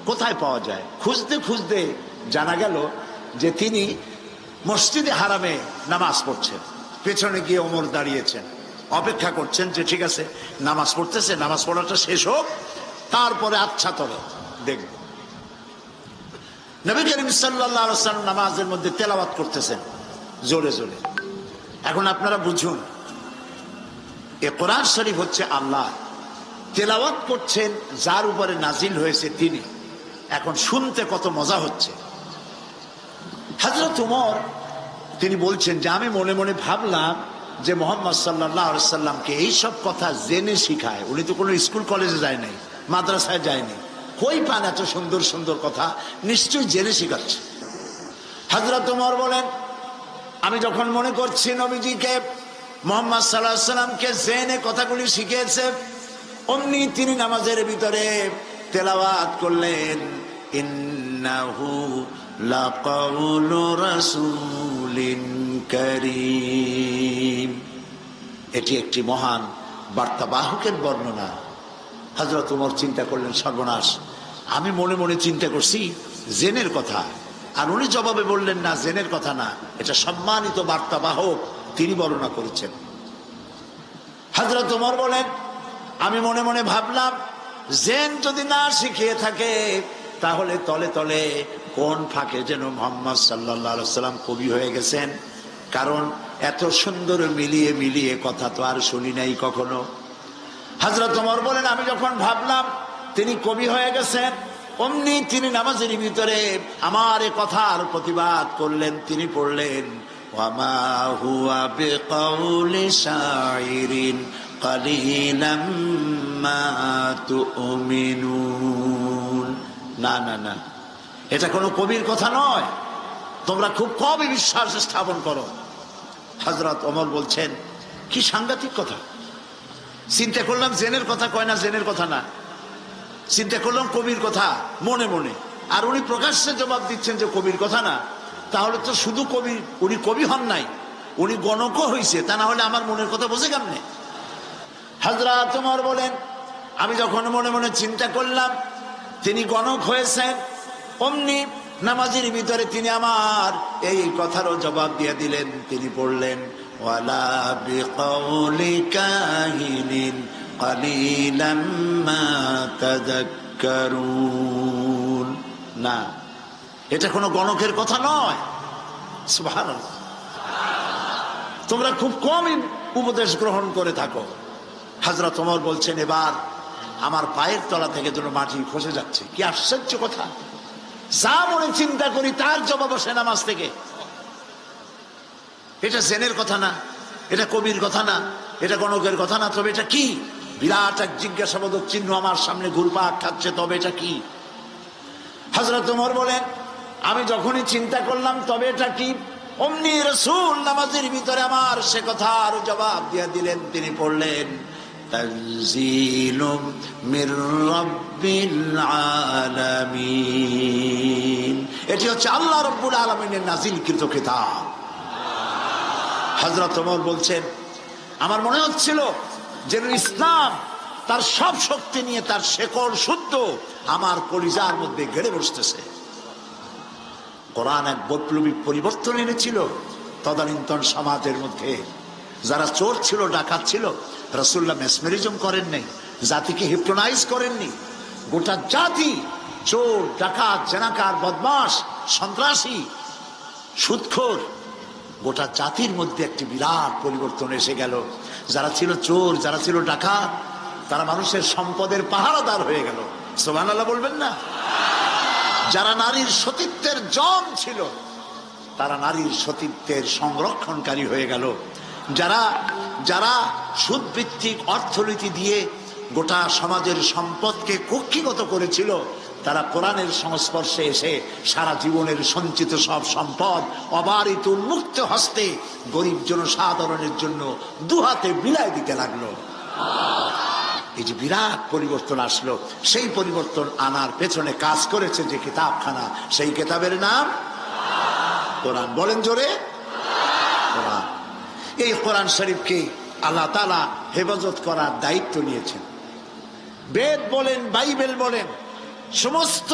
কোথায় পাওয়া যায়? খুঁজতে খুঁজতে জানা গেল যে তিনি মসজিদে হারামে নামাজ পড়ছেন। পেছনে গিয়ে ওমর দাঁড়িয়েছেন, অপেক্ষা করছেন যে ঠিক আছে নামাজ পড়তেছে, নামাজ পড়াটা শেষ হোক, তারপরে আচ্ছা তবে দেখব। নবী করিম সাল্লাল্লাহু আলাইহি ওয়াসাল্লাম নামাজের মধ্যে তেলাওয়াত করতেছেন জোরে জোরে। এখন আপনারা বুঝুন, এ কোরআন শরীফ হচ্ছে আল্লাহ, তেলাওয়াত করছেন যার উপরে নাজিল হয়েছে তিনি। এখন শুনতে কত মজা হচ্ছে। হযরত ওমর তিনি বলছেন যে আমি মনে মনে ভাবলাম যে মুহাম্মদ সাল্লাল্লাহু আলাইহি সাল্লামকে এইসব কথা জেনে শিখায়। উনি তো কোনো স্কুল কলেজে যায় নাই, মাদ্রাসায় যায়নি, কই পান এত সুন্দর সুন্দর কথা? নিশ্চয়ই জেনে শিখাচ্ছে। হযরত ওমর বলেন আমি যখন মনে করছি নবীজিকে মুহাম্মদ সাল্লাল্লাহু আলাইহি সাল্লামকে জেনে কথাগুলি শিখিয়েছে, অমনি তিনি নামাজের ভিতরে তেলাওয়াত করলেন, ইন্নাহু লাকাউলু রাসূলিন কারীম। এটি একটি মহান বার্তাবাহকের বর্ণনা। হযরত ওমর চিন্তা করলেন সর্বনাশ, আমি মনে মনে চিন্তা করছি জেনের কথা, আর উনি জবাবে বললেন না জেনের কথা না, এটা সম্মানিত বার্তাবাহক তিনি বর্ণনা করেছেন। হযরত ওমর বলেন আমি মনে মনে ভাবলাম জেন যদি না শিখিয়ে থাকে তাহলে তলে তলে কোন ফাঁকে যেন মুহাম্মদ সাল্লাল্লাহু আলাইহি সাল্লাম কবি হয়ে গেছেন। কারণ এত সুন্দর মিলিয়ে মিলিয়ে কথা তো আর শুনি নাই কখনো। হযরত ওমর বলেন আমি যখন ভাবলাম তিনি কবি হয়ে গেছেন, অমনি তিনি নামাজের ভিতরে আমার এ কথার প্রতিবাদ করলেন। তিনি পড়লেন, ওয়ামা হুয়া বিকাউলি শাইরিন কালিলাম মা তুমিনুন। না না না, এটা কোনো কবির কথা নয়, তোমরা খুব কমই বিশ্বাস স্থাপন করো। হযরত ওমর বলছেন কি সাংঘাতিক কথা। চিন্তা করলাম জেনের কথা কয় না, জেনের কথা না, চিন্তা করলাম কবির কথা মনে মনে, আর উনি প্রকাশ্যে জবাব দিচ্ছেন যে কবির কথা না। তাহলে তো শুধু কবি, উনি কবি হন নাই, উনি গণকও হয়েছে, তা না হলে আমার মনের কথা বোঝে কেমনে? হযরত ওমর বলেন আমি যখন মনে মনে চিন্তা করলাম তিনি গণক হয়েছেন, অমনি নামাজের ভিতরে তিনি আমার এই কথারও জবাব দিয়ে দিলেন। তিনি পড়লেন, ওয়ালা বিকাউলি কাহিনিন কালিলাম মা তাযাক্কারুন। না, এটা কোনো গণকের কথা নয়। সুবহানাল্লাহ, তোমরা খুব কমই উপদেশ গ্রহণ করে থাকো। হযরত ওমর বলছেন এবার আমার পায়ের তলা থেকে যেন মাটি খসে যাচ্ছে। কি আশ্চর্য কথা, যা মনে চিন্তা করি তার জবাব আসে নামাজ থেকে। এটা জেনের কথা না, এটা কবির কথা না, এটা গণকের কথা না, তবে এটা কি? বিরাট এক জিজ্ঞাসাবোধক চিহ্ন আমার সামনে ঘুরপাক খাচ্ছে, তবে এটা কি? হযরত ওমর বলেন আমি যখনই চিন্তা করলাম তবে এটা কি, অমনি রাসূল নামাজের ভিতরে আমার সে কথার জবাব দিয়ে দিলেন। তিনি পড়লেন, তানজিলুম মির রাব্বিল আলামিন। এটি হচ্ছে আল্লাহ রাব্বুল আলামিনের নাজিলকৃত কিতাব। হযরত ওমর বলছেন আমার মনে হচ্ছিল যেন ইসলাম তার সব শক্তি নিয়ে তার শেকড় শুদ্ধ আমার কলিজার মধ্যে গেড়ে বসতেছে। কোরআন এক বৈপ্লবিক পরিবর্তন এনেছিল তদানীন্তন সমাজের মধ্যে। যারা চোর ছিল, ডাকাত ছিল, রাসূলুল্লাহ মেসমেরিজম করেন নাই, জাতিকে হিপনোটাইজ করেননি। গোটা জাতি চোর, ডাকাত, জেনাকার, বদমাশ, সন্ত্রাসী, সুদখোর, গোটা জাতির মধ্যে একটি বিরাট পরিবর্তন এসে গেল। যারা ছিল চোর, যারা ছিল ডাকাত, তারা মানুষের সম্পদের পাহারাদার হয়ে গেল। সুবহানাল্লাহ বলবেন না? যারা নারীর সতীত্বের জম ছিল তারা নারীর সতীত্বের সংরক্ষণকারী হয়ে গেল। যারা যারা সুদভিত্তিক অর্থনীতি দিয়ে গোটা সমাজের সম্পদকে কক্ষিগত করেছিল, তারা কোরআনের সংস্পর্শে এসে সারা জীবনের সঞ্চিত সব সম্পদ অবারিত উন্মুক্ত হস্তে গরিব জনসাধারণের জন্য দুহাতে বিলায় দিতে লাগলো। এই যে বিরাট পরিবর্তন আসলো, সেই পরিবর্তন আনার পেছনে কাজ করেছে যে কিতাবখানা, সেই কিতাবের নাম কোরআন। বলেন জোরে, কোরআন। এই কোরআন শরীফকে আল্লাহ তাআলা হেফাজত করার দায়িত্ব নিয়েছেন। বেদ বলেন, বাইবেল বলেন, সমস্ত